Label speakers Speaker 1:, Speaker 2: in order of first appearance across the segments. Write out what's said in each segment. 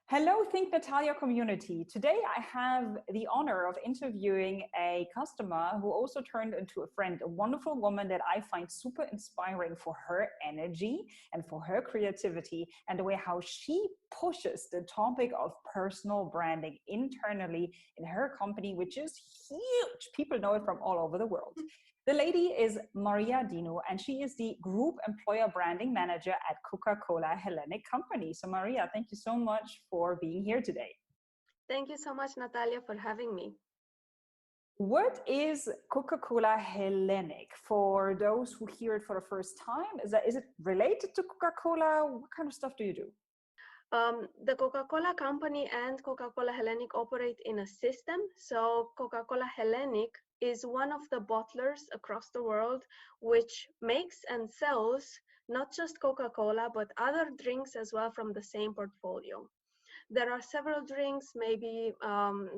Speaker 1: Hello, Think Natalia community. Today I have the honor of interviewing a customer who also turned into a friend, a wonderful woman that I find super inspiring for her energy and for her creativity and the way how she pushes the topic of personal branding internally in her company, which is huge. People know it from all over the world. The lady is Maria Dinu, and she is the Group Employer Branding Manager at Coca-Cola Hellenic Company. So Maria, thank you so much for being here today.
Speaker 2: Thank you so much, Natalia, for having me.
Speaker 1: What is Coca-Cola Hellenic? For those who hear it for the first time, is it related to Coca-Cola? What kind of stuff do you do?
Speaker 2: The Coca-Cola company and Coca-Cola Hellenic operate in a system. So Coca-Cola Hellenic is one of the bottlers across the world which makes and sells not just Coca-Cola, but other drinks as well from the same portfolio. There are several drinks, maybe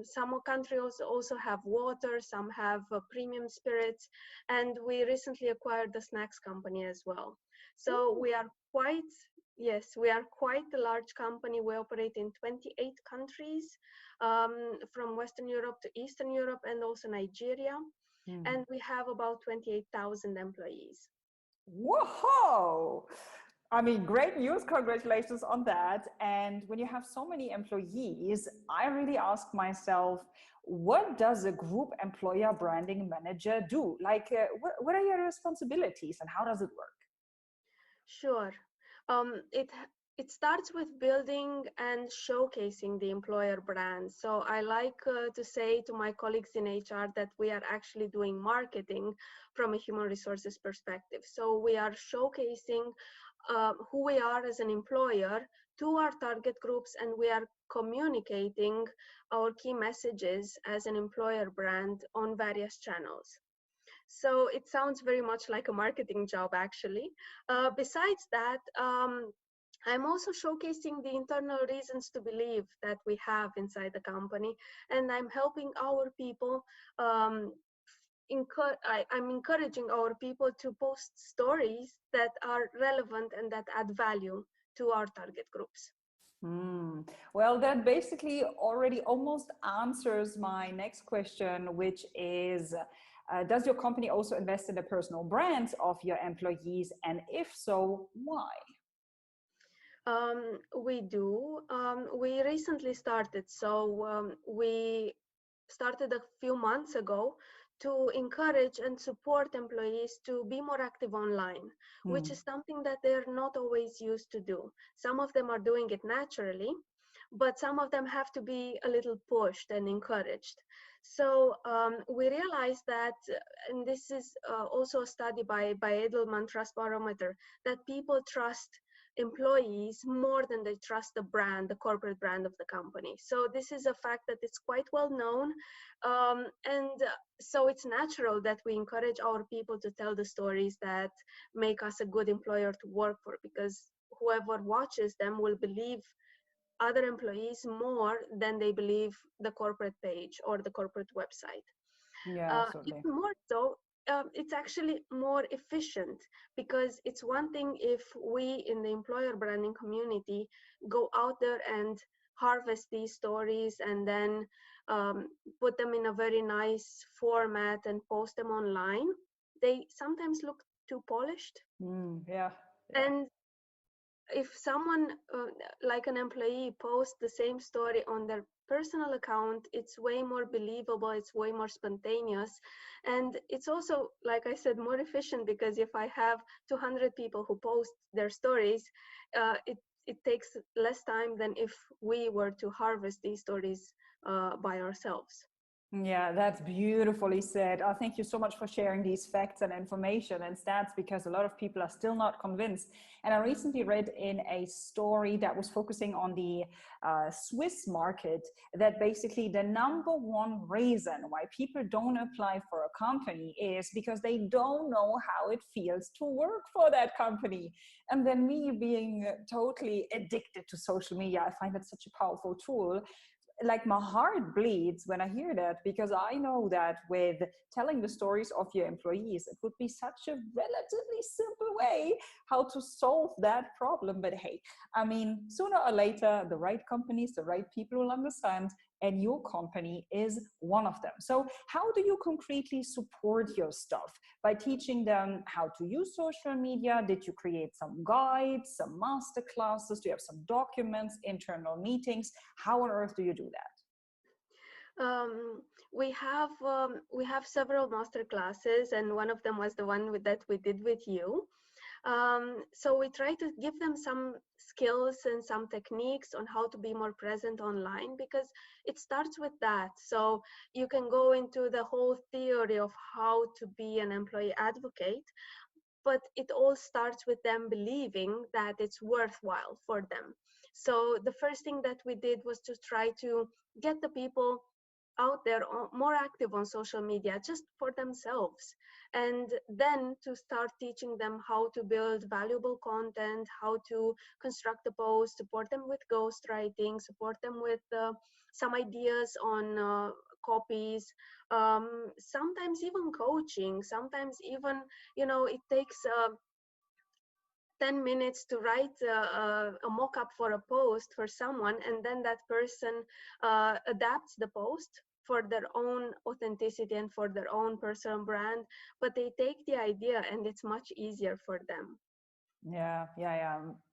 Speaker 2: some countries also have water, some have premium spirits, and we recently acquired the snacks company as well. So we are quite a large company. We operate in 28 countries, from Western Europe to Eastern Europe and also Nigeria. And we have about 28,000 employees.
Speaker 1: Whoa! I mean, great news. Congratulations on that. And when you have so many employees, I really ask myself, what does a group employer branding manager do? Like, what are your responsibilities and how does it work?
Speaker 2: Sure. It starts with building and showcasing the employer brand. So I like to say to my colleagues in HR that we are actually doing marketing from a human resources perspective. So we are showcasing who we are as an employer to our target groups, and we are communicating our key messages as an employer brand on various channels. So it sounds very much like a marketing job, actually. Besides that, I'm also showcasing the internal reasons to believe that we have inside the company, and I'm helping our people. I'm encouraging our people to post stories that are relevant and that add value to our target groups.
Speaker 1: Well, that basically already almost answers my next question, which is, does your company also invest in the personal brands of your employees? And if so, why?
Speaker 2: We do. We recently started. So we started a few months ago to encourage and support employees to be more active online, which is something that they're not always used to do. Some of them are doing it naturally, but some of them have to be a little pushed and encouraged. So we realized that, and this is also a study by Edelman Trust Barometer, that people trust employees more than they trust the brand, the corporate brand of the company. So this is a fact that it's quite well known. So it's natural that we encourage our people to tell the stories that make us a good employer to work for, because whoever watches them will believe other employees more than they believe the corporate page or the corporate website.
Speaker 1: Yeah, absolutely.
Speaker 2: Even more so, it's actually more efficient, because it's one thing if we in the employer branding community go out there and harvest these stories and then put them in a very nice format and post them online. They sometimes look too polished.
Speaker 1: Yeah.
Speaker 2: And if someone like an employee posts the same story on their personal account, it's way more believable, it's way more spontaneous, and it's also, like I said, more efficient, because if I have 200 people who post their stories, it takes less time than if we were to harvest these stories by ourselves.
Speaker 1: Yeah, that's beautifully said. Thank you so much for sharing these facts and information and stats, because a lot of people are still not convinced. And I recently read in a story that was focusing on the Swiss market that basically the number one reason why people don't apply for a company is because they don't know how it feels to work for that company. And then me being totally addicted to social media, I find it such a powerful tool. like my heart bleeds when I hear that, because I know that with telling the stories of your employees, it would be such a relatively simple way how to solve that problem. But hey, I mean, sooner or later, the right companies, the right people will understand, and your company is one of them. So how do you concretely support your staff? By teaching them how to use social media? Did you create some guides, some master classes? Do you have some documents, internal meetings? How on earth do you do that?
Speaker 2: We have several master classes, and one of them was the one that we did with you. So we try to give them some skills and some techniques on how to be more present online, because it starts with that. So you can go into the whole theory of how to be an employee advocate, but it all starts with them believing that it's worthwhile for them. So the first thing that we did was to try to get the people out there more active on social media just for themselves, and then to start teaching them how to build valuable content, how to construct a post, support them with ghostwriting, support them with some ideas on copies, sometimes even coaching, sometimes even, it takes 10 minutes to write a mock-up for a post for someone, and then that person adapts the post for their own authenticity and for their own personal brand, but they take the idea and it's much easier for them.
Speaker 1: Yeah.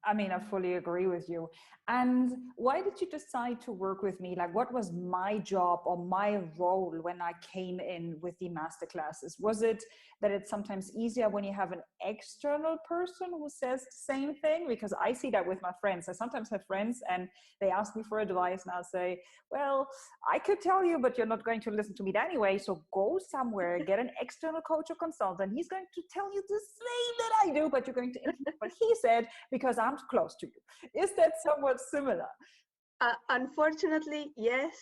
Speaker 1: I mean, I fully agree with you. And why did you decide to work with me? Like, what was my job or my role when I came in with the masterclasses? Was it that it's sometimes easier when you have an external person who says the same thing? Because I see that with my friends. I sometimes have friends and they ask me for advice, and I'll say, well, I could tell you, but you're not going to listen to me anyway. So go somewhere, get an external coach or consultant. He's going to tell you the same that I do, but you're going to implement what he said because I'm close to you. Is that somewhat similar?
Speaker 2: Unfortunately, yes.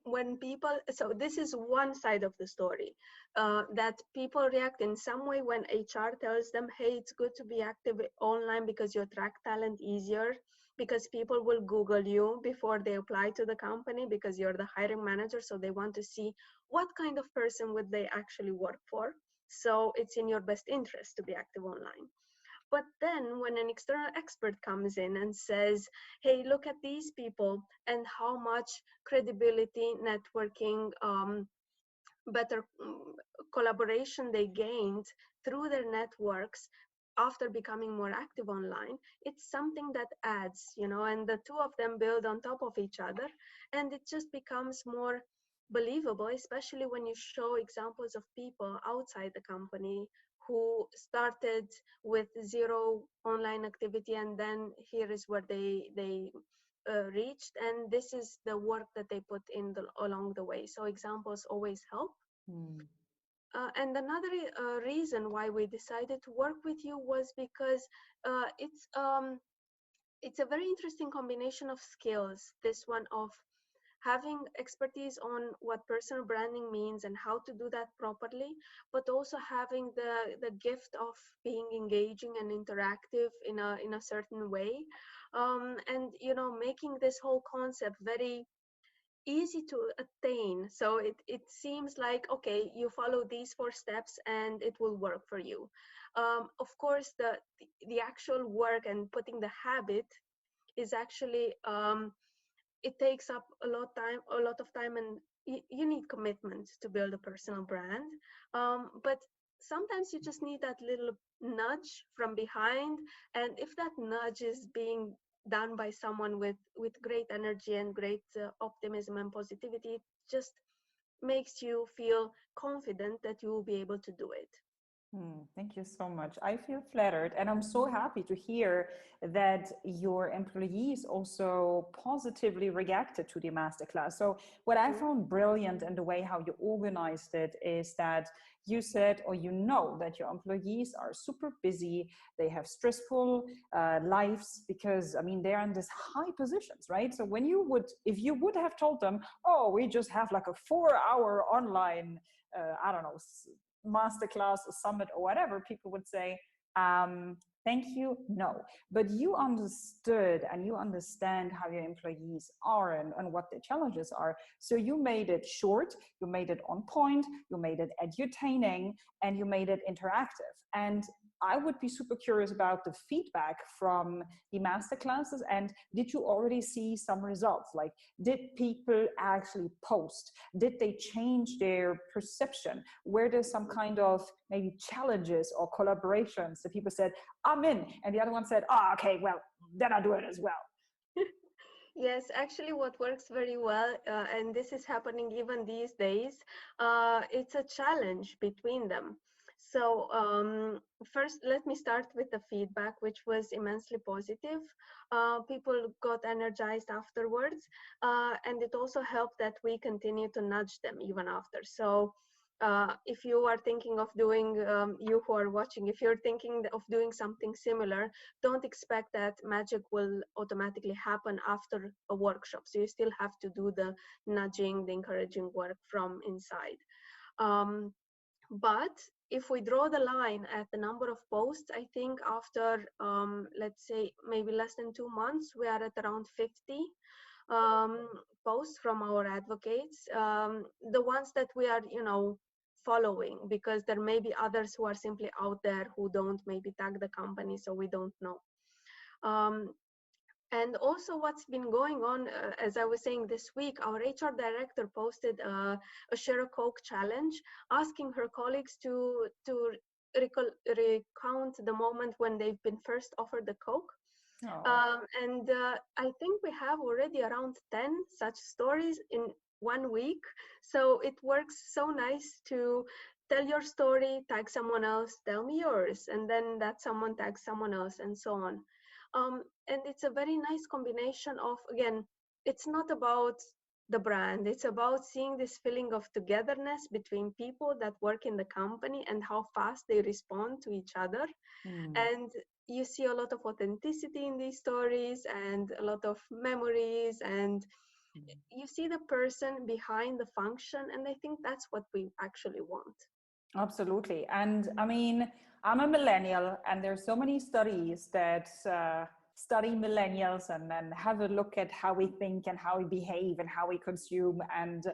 Speaker 2: When people, so this is one side of the story, that people react in some way when HR tells them, hey, it's good to be active online because you attract talent easier, because people will Google you before they apply to the company because you're the hiring manager. So they want to see what kind of person would they actually work for. So it's in your best interest to be active online. But then when an external expert comes in and says, hey, look at these people and how much credibility, networking, better collaboration they gained through their networks after becoming more active online, it's something that adds, and the two of them build on top of each other, and it just becomes more believable, especially when you show examples of people outside the company who started with zero online activity, and then here is where they reached, and this is the work that they put in along the way. So examples always help. And another reason why we decided to work with you was because it's a very interesting combination of skills. This one of having expertise on what personal branding means and how to do that properly, but also having the gift of being engaging and interactive in a certain way, and making this whole concept very easy to attain. So it seems like, okay, you follow these 4 steps and it will work for you. Of course, the actual work and putting the habit is actually it takes up a lot of time, and you need commitment to build a personal brand. But sometimes you just need that little nudge from behind, and if that nudge is being done by someone with great energy and great optimism and positivity, it just makes you feel confident that you will be able to do it.
Speaker 1: Thank you so much. I feel flattered, and I'm so happy to hear that your employees also positively reacted to the masterclass. So, what I found brilliant in the way how you organized it is that you said, or that your employees are super busy, they have stressful lives, because I mean they're in these high positions, right? So if you would have told them, oh, we just have like a 4-hour online, I don't know, masterclass or summit or whatever, people would say, Thank you. No, but you understood and you understand how your employees are and what the challenges are. So you made it short, you made it on point, you made it edutaining, and you made it interactive. And I would be super curious about the feedback from the masterclasses. And did you already see some results? Like, did people actually post? Did they change their perception? Were there some kind of maybe challenges or collaborations that people said, I'm in, and the other one said, oh, okay, well, then I'll do it as well?
Speaker 2: Yes, actually, what works very well, and this is happening even these days, it's a challenge between them. So first, let me start with the feedback, which was immensely positive. People got energized afterwards, and it also helped that we continue to nudge them even after. So if you are thinking of doing, you who are watching, if you're thinking of doing something similar, don't expect that magic will automatically happen after a workshop. So you still have to do the nudging, the encouraging work from inside. But if we draw the line at the number of posts, I think after, let's say, maybe less than 2 months, we are at around 50 posts from our advocates, the ones that we are, following, because there may be others who are simply out there who don't maybe tag the company, so we don't know. And also what's been going on, as I was saying this week, our HR director posted a Share a Coke challenge, asking her colleagues to recount the moment when they've been first offered the Coke. And I think we have already around 10 such stories in 1 week. So it works so nice to tell your story, tag someone else, tell me yours, and then that someone tags someone else, and so on. And it's a very nice combination of, again, it's not about the brand, it's about seeing this feeling of togetherness between people that work in the company and how fast they respond to each other. And you see a lot of authenticity in these stories and a lot of memories, and you see the person behind the function, and I think that's what we actually want.
Speaker 1: Absolutely. And I mean, I'm a millennial, and there's so many studies that study millennials and then have a look at how we think and how we behave and how we consume. And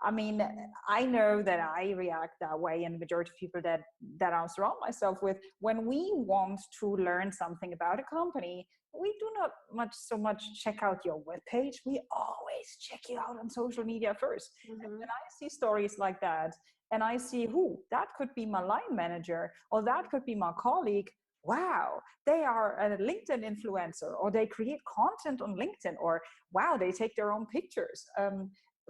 Speaker 1: I mean, I know that I react that way, and the majority of people that I surround myself with, when we want to learn something about a company, we do not so much check out your webpage. We always check you out on social media first. And when I see stories like that, and I see, that could be my line manager, or that could be my colleague. Wow, they are a LinkedIn influencer, or they create content on LinkedIn, or wow, they take their own pictures.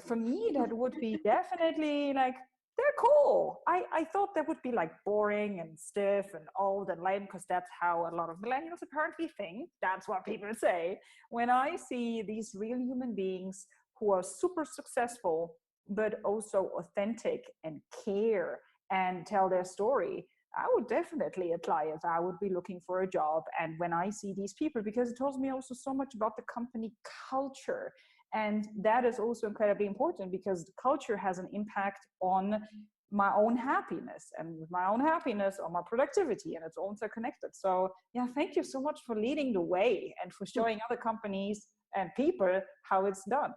Speaker 1: For me, that would be definitely like, they're cool. I thought that would be like boring and stiff and old and lame, because that's how a lot of millennials apparently think. That's what people say. When I see these real human beings who are super successful, but also authentic and care and tell their story, I would definitely apply if I would be looking for a job. And when I see these people, because it tells me also so much about the company culture. And that is also incredibly important, because the culture has an impact on my own happiness, and with my own happiness on my productivity, and it's also connected. So yeah, thank you so much for leading the way and for showing other companies and people how it's done.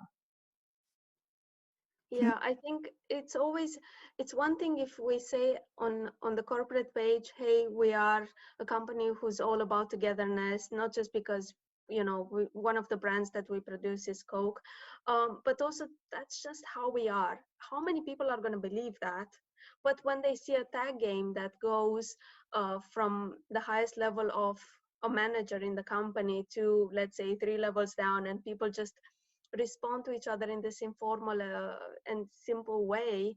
Speaker 2: Yeah, I think it's one thing if we say on the corporate page, hey, we are a company who's all about togetherness, not just because, one of the brands that we produce is Coke, but also that's just how we are. How many people are going to believe that? But when they see a tag game that goes from the highest level of a manager in the company to, let's say, 3 levels down, and people just respond to each other in this informal and simple way,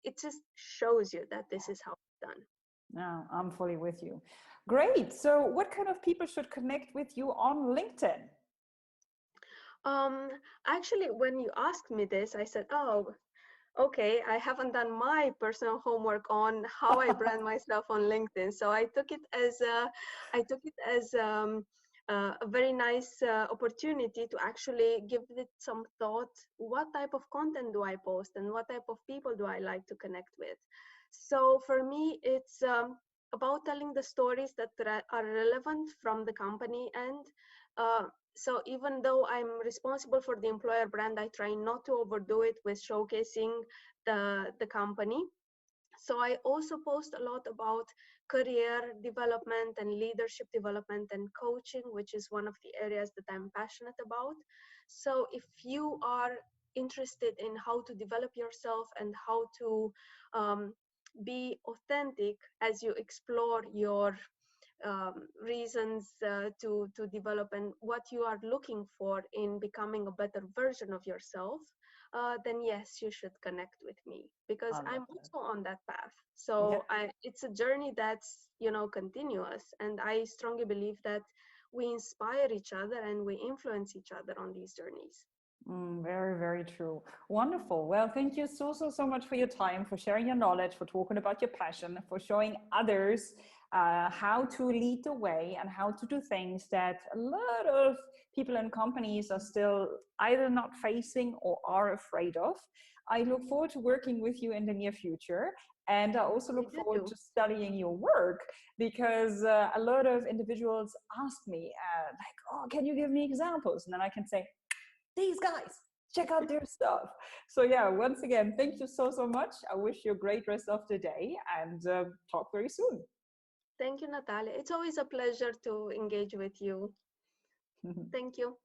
Speaker 2: it just shows you that this is how it's done.
Speaker 1: No, I'm fully with you. Great. So what kind of people should connect with you on LinkedIn?
Speaker 2: Actually, when you asked me this, I said, oh, okay, I haven't done my personal homework on how I brand myself on LinkedIn. So I took it as a very nice opportunity to actually give it some thought. What type of content do I post, and what type of people do I like to connect with? So for me, it's about telling the stories that are relevant from the company end. So even though I'm responsible for the employer brand, I try not to overdo it with showcasing the company. So I also post a lot about career development and leadership development and coaching, which is one of the areas that I'm passionate about. So if you are interested in how to develop yourself and how to be authentic as you explore your reasons to develop and what you are looking for in becoming a better version of yourself, then yes, you should connect with me, because
Speaker 1: I
Speaker 2: I'm
Speaker 1: love that.
Speaker 2: also on that path.
Speaker 1: Yeah.
Speaker 2: So it's a journey that's, continuous, and I strongly believe that we inspire each other and we influence each other on these journeys.
Speaker 1: Very, very true. Wonderful. Well, thank you so, so, so much for your time, for sharing your knowledge, for talking about your passion, for showing others how to lead the way and how to do things that a lot of people and companies are still either not facing or are afraid of. I look forward to working with you in the near future. And I also
Speaker 2: We
Speaker 1: look
Speaker 2: do
Speaker 1: forward
Speaker 2: too.
Speaker 1: to studying your work, because a lot of individuals ask me, like, oh, can you give me examples? And then I can say, these guys, check out their stuff. So yeah, once again, thank you so, so much. I wish you a great rest of the day, and talk very soon.
Speaker 2: Thank you, Natalia. It's always a pleasure to engage with you. Thank you.